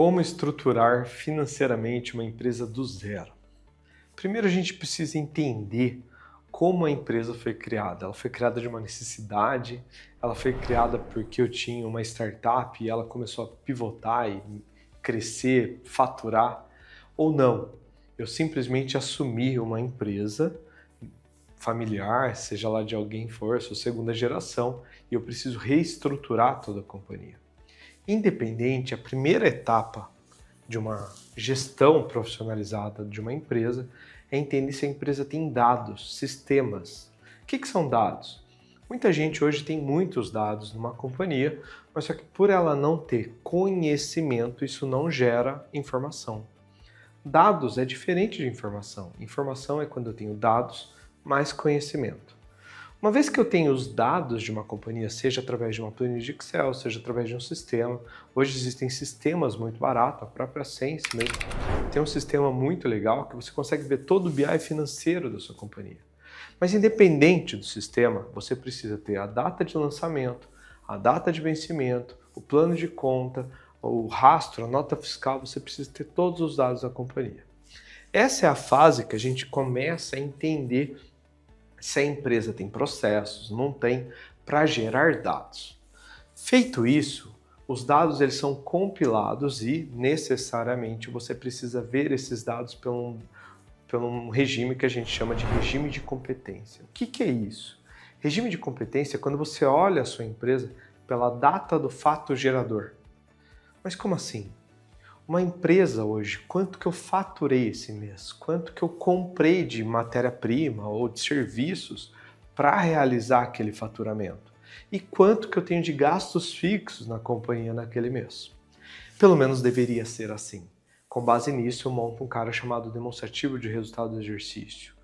Como estruturar financeiramente uma empresa do zero? Primeiro a gente precisa entender como a empresa foi criada. Ela foi criada de uma necessidade, ela foi criada porque eu tinha uma startup e ela começou a pivotar e crescer, faturar, ou não. Eu simplesmente assumi uma empresa familiar, seja lá de alguém for, sou segunda geração, e eu preciso reestruturar toda a companhia. Independente, a primeira etapa de uma gestão profissionalizada de uma empresa é entender se a empresa tem dados, sistemas. O que são dados? Muita gente hoje tem muitos dados numa companhia, mas só que por ela não ter conhecimento, isso não gera informação. Dados é diferente de informação. Informação é quando eu tenho dados mais conhecimento. Uma vez que eu tenho os dados de uma companhia, seja através de uma planilha de Excel, seja através de um sistema, hoje existem sistemas muito baratos, a própria Sense mesmo tem um sistema muito legal que você consegue ver todo o BI financeiro da sua companhia. Mas independente do sistema, você precisa ter a data de lançamento, a data de vencimento, o plano de conta, o rastro, a nota fiscal, você precisa ter todos os dados da companhia. Essa é a fase que a gente começa a entender se a empresa tem processos, não tem, para gerar dados. Feito isso, os dados eles são compilados e, necessariamente, você precisa ver esses dados pelo um regime que a gente chama de regime de competência. O que é isso? Regime de competência é quando você olha a sua empresa pela data do fato gerador. Mas como assim? Uma empresa hoje, quanto que eu faturei esse mês? Quanto que eu comprei de matéria-prima ou de serviços para realizar aquele faturamento? E quanto que eu tenho de gastos fixos na companhia naquele mês? Pelo menos deveria ser assim. Com base nisso, eu monto um cara chamado demonstrativo de resultado do exercício.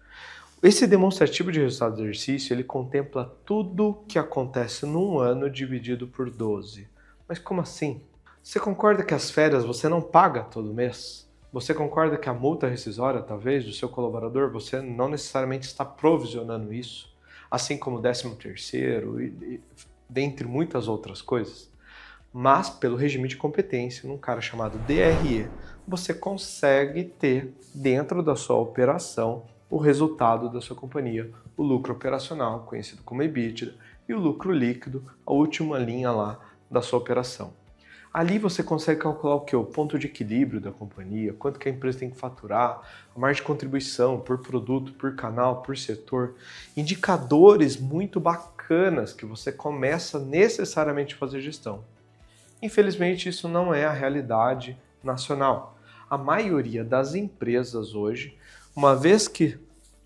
Esse demonstrativo de resultado do exercício, ele contempla tudo que acontece num ano dividido por 12. Mas como assim? Você concorda que as férias você não paga todo mês? Você concorda que a multa rescisória, talvez, do seu colaborador, você não necessariamente está provisionando isso? Assim como o 13º e dentre muitas outras coisas? Mas, pelo regime de competência, num cara chamado DRE, você consegue ter, dentro da sua operação, o resultado da sua companhia, o lucro operacional, conhecido como EBITDA, e o lucro líquido, a última linha lá da sua operação. Ali você consegue calcular o que? O ponto de equilíbrio da companhia, quanto que a empresa tem que faturar, a margem de contribuição por produto, por canal, por setor. Indicadores muito bacanas que você começa necessariamente a fazer gestão. Infelizmente, isso não é a realidade nacional. A maioria das empresas hoje, uma vez que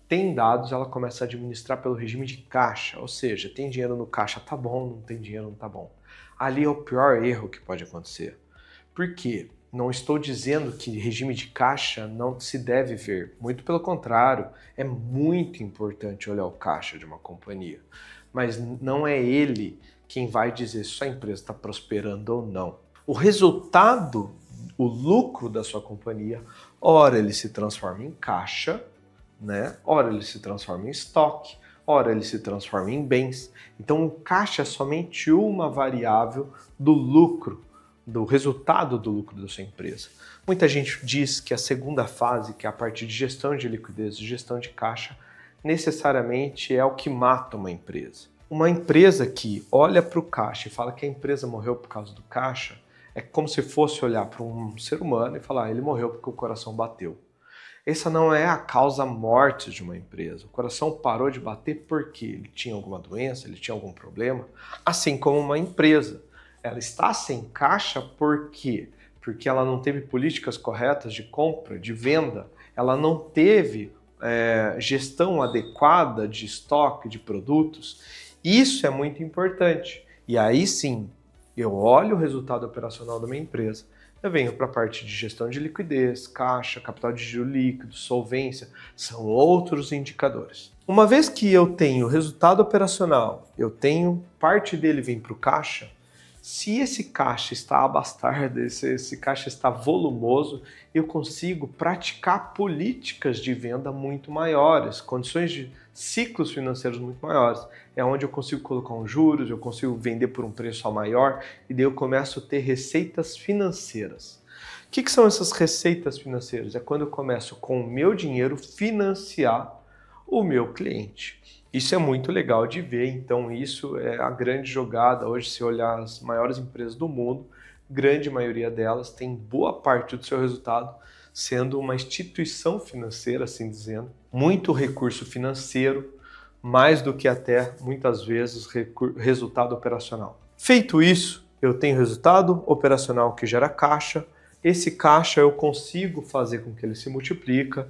tem dados, ela começa a administrar pelo regime de caixa, ou seja, tem dinheiro no caixa, tá bom, não tem dinheiro, não tá bom. Ali é o pior erro que pode acontecer. Por quê? Não estou dizendo que regime de caixa não se deve ver. Muito pelo contrário, é muito importante olhar o caixa de uma companhia. Mas não é ele quem vai dizer se a empresa está prosperando ou não. O resultado, o lucro da sua companhia, ora ele se transforma em caixa, né? Ora ele se transforma em estoque, ora ele se transforma em bens. Então o caixa é somente uma variável do lucro, do resultado do lucro da sua empresa. Muita gente diz que a segunda fase, que é a parte de gestão de liquidez e gestão de caixa, necessariamente é o que mata uma empresa. Uma empresa que olha para o caixa e fala que a empresa morreu por causa do caixa, é como se fosse olhar para um ser humano e falar, ele morreu porque o coração bateu. Essa não é a causa morte de uma empresa. O coração parou de bater porque ele tinha alguma doença, ele tinha algum problema. Assim como uma empresa. Ela está sem caixa por quê? Porque ela não teve políticas corretas de compra, de venda. Ela não teve gestão adequada de estoque de produtos. Isso é muito importante. E aí sim, eu olho o resultado operacional da minha empresa. Eu venho para a parte de gestão de liquidez, caixa, capital de giro líquido, solvência, são outros indicadores. Uma vez que eu tenho resultado operacional, eu tenho parte dele vir para o caixa, se esse caixa está abastardo, se esse caixa está volumoso, eu consigo praticar políticas de venda muito maiores, condições de ciclos financeiros muito maiores. É onde eu consigo colocar uns juros, eu consigo vender por um preço maior e daí eu começo a ter receitas financeiras. que são essas receitas financeiras? É quando eu começo com o meu dinheiro financiar o meu cliente. Isso é muito legal de ver, então isso é a grande jogada. Hoje, se olhar as maiores empresas do mundo, grande maioria delas tem boa parte do seu resultado sendo uma instituição financeira, assim dizendo, muito recurso financeiro, mais do que até, muitas vezes, resultado operacional. Feito isso, eu tenho resultado operacional que gera caixa, esse caixa eu consigo fazer com que ele se multiplique,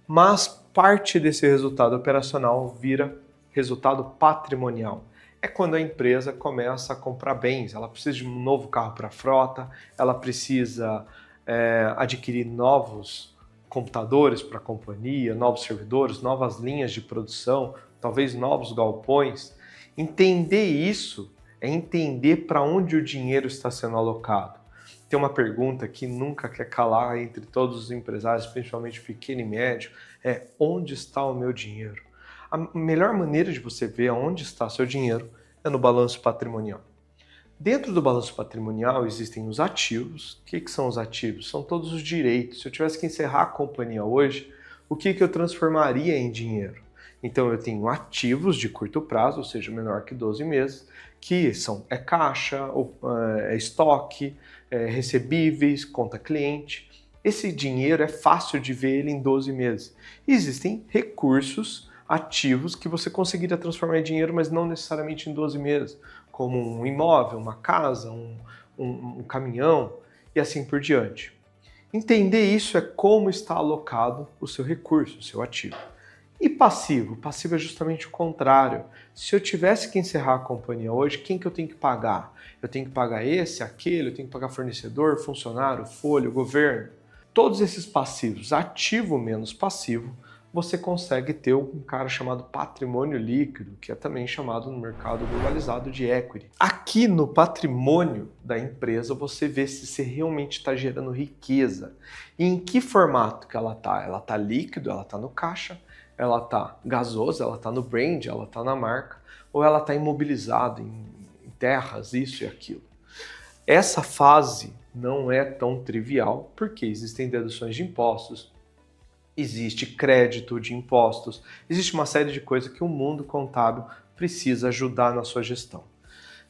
mas parte desse resultado operacional vira resultado patrimonial. É quando a empresa começa a comprar bens, ela precisa de um novo carro para a frota, ela precisa adquirir novos computadores para a companhia, novos servidores, novas linhas de produção, talvez novos galpões. Entender isso é entender para onde o dinheiro está sendo alocado. Tem uma pergunta que nunca quer calar entre todos os empresários, principalmente pequeno e médio, é: onde está o meu dinheiro? A melhor maneira de você ver onde está seu dinheiro é no balanço patrimonial. Dentro do balanço patrimonial existem os ativos. O que são os ativos? São todos os direitos. Se eu tivesse que encerrar a companhia hoje, o que eu transformaria em dinheiro? Então eu tenho ativos de curto prazo, ou seja, menor que 12 meses, que são caixa, estoque, recebíveis, conta cliente. Esse dinheiro é fácil de ver ele em 12 meses. Existem recursos ativos que você conseguiria transformar em dinheiro, mas não necessariamente em 12 meses, como um imóvel, uma casa, um caminhão e assim por diante. Entender isso é como está alocado o seu recurso, o seu ativo. E passivo? Passivo é justamente o contrário. Se eu tivesse que encerrar a companhia hoje, quem que eu tenho que pagar? Eu tenho que pagar esse, aquele, eu tenho que pagar fornecedor, funcionário, folha, governo. Todos esses passivos, ativo menos passivo, você consegue ter um cara chamado patrimônio líquido, que é também chamado no mercado globalizado de equity. Aqui no patrimônio da empresa você vê se você realmente está gerando riqueza. E em que formato que ela está? Ela está líquido, ela está no caixa, ela está gasosa, ela está no brand, ela está na marca, ou ela está imobilizada em terras, isso e aquilo. Essa fase não é tão trivial, porque existem deduções de impostos, existe crédito de impostos, existe uma série de coisas que o mundo contábil precisa ajudar na sua gestão.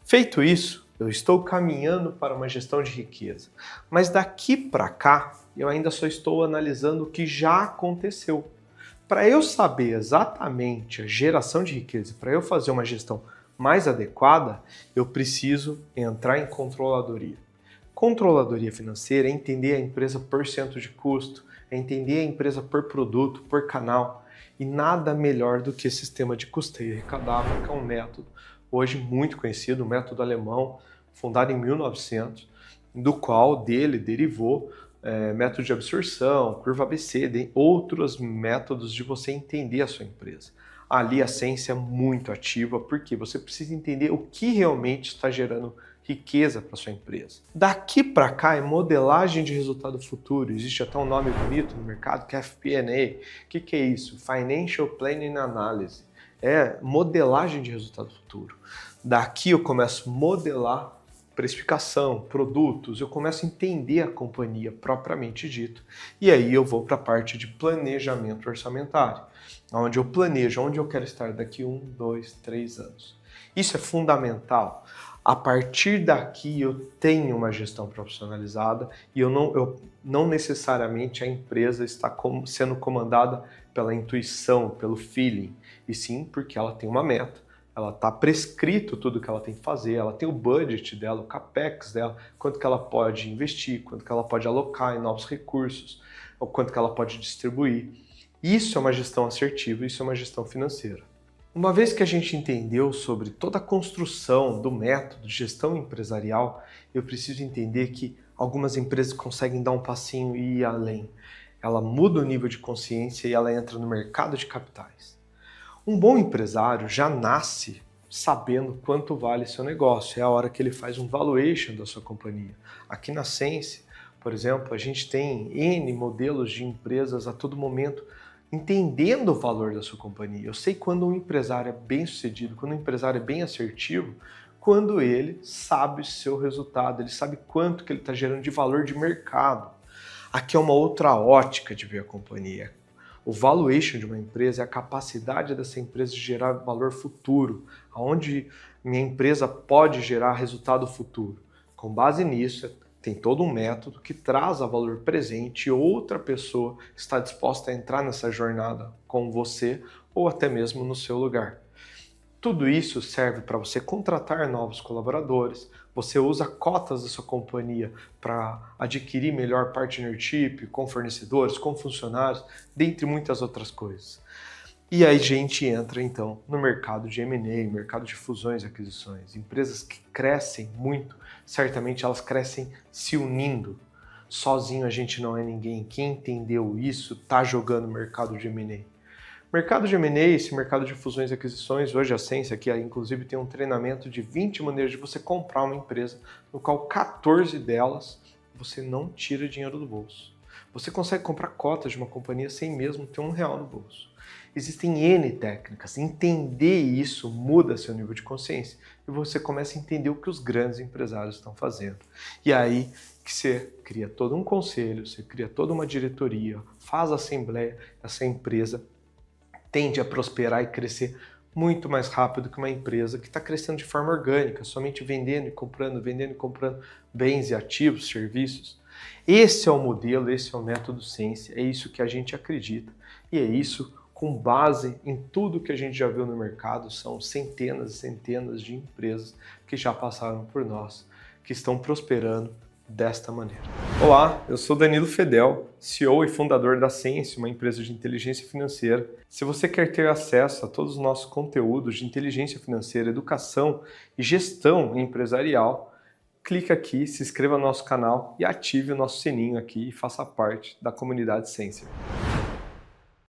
Feito isso, eu estou caminhando para uma gestão de riqueza. Mas daqui para cá, eu ainda só estou analisando o que já aconteceu. Para eu saber exatamente a geração de riqueza, para eu fazer uma gestão mais adequada, eu preciso entrar em controladoria. Controladoria financeira é entender a empresa por cento de custo, é entender a empresa por produto, por canal, e nada melhor do que sistema de custeio arrecadável, que é um método hoje muito conhecido, um método alemão, fundado em 1900, do qual dele derivou método de absorção, curva ABC, outros métodos de você entender a sua empresa. Ali a ciência é muito ativa, porque você precisa entender o que realmente está gerando riqueza para sua empresa. Daqui para cá é modelagem de resultado futuro. Existe até um nome bonito no mercado que é FP&A. O que é isso? Financial Planning Analysis. É modelagem de resultado futuro. Daqui eu começo a modelar precificação, produtos, eu começo a entender a companhia propriamente dito. E aí eu vou para a parte de planejamento orçamentário, onde eu planejo onde eu quero estar daqui 1, 2, 3 anos. Isso é fundamental. A partir daqui eu tenho uma gestão profissionalizada e eu não necessariamente a empresa está sendo comandada pela intuição, pelo feeling, e sim porque ela tem uma meta, ela está prescrito tudo que ela tem que fazer, ela tem o budget dela, o capex dela, quanto que ela pode investir, quanto que ela pode alocar em novos recursos, ou quanto que ela pode distribuir. Isso é uma gestão assertiva, isso é uma gestão financeira. Uma vez que a gente entendeu sobre toda a construção do método de gestão empresarial, eu preciso entender que algumas empresas conseguem dar um passinho e ir além. Ela muda o nível de consciência e ela entra no mercado de capitais. Um bom empresário já nasce sabendo quanto vale seu negócio. É a hora que ele faz um valuation da sua companhia. Aqui na Sense, por exemplo, a gente tem N modelos de empresas a todo momento entendendo o valor da sua companhia. Eu sei quando um empresário é bem sucedido, quando um empresário é bem assertivo, quando ele sabe o seu resultado, ele sabe quanto que ele está gerando de valor de mercado. Aqui é uma outra ótica de ver a companhia. O valuation de uma empresa é a capacidade dessa empresa de gerar valor futuro, onde minha empresa pode gerar resultado futuro. Com base nisso, tem todo um método que traz a valor presente e outra pessoa está disposta a entrar nessa jornada com você ou até mesmo no seu lugar. Tudo isso serve para você contratar novos colaboradores, você usa cotas da sua companhia para adquirir melhor partnership com fornecedores, com funcionários, dentre muitas outras coisas. E aí a gente entra então no mercado de M&A, mercado de fusões e aquisições. Empresas que crescem muito, certamente elas crescem se unindo. Sozinho a gente não é ninguém. Quem entendeu isso está jogando no mercado de M&A. Mercado de M&A, esse mercado de fusões e aquisições, hoje a Sensia aqui inclusive tem um treinamento de 20 maneiras de você comprar uma empresa, no qual 14 delas você não tira dinheiro do bolso. Você consegue comprar cotas de uma companhia sem mesmo ter R$1 no bolso. Existem N técnicas, entender isso muda seu nível de consciência e você começa a entender o que os grandes empresários estão fazendo. E aí que você cria todo um conselho, você cria toda uma diretoria, faz a assembleia, essa empresa tende a prosperar e crescer muito mais rápido que uma empresa que está crescendo de forma orgânica, somente vendendo e comprando bens e ativos, serviços. Esse é o modelo, esse é o método Sensia, é isso que a gente acredita e é isso com base em tudo que a gente já viu no mercado, são centenas e centenas de empresas que já passaram por nós, que estão prosperando desta maneira. Olá, eu sou Danilo Fedel, CEO e fundador da Sensia, uma empresa de inteligência financeira. Se você quer ter acesso a todos os nossos conteúdos de inteligência financeira, educação e gestão empresarial, clique aqui, se inscreva no nosso canal e ative o nosso sininho aqui e faça parte da comunidade Sensia.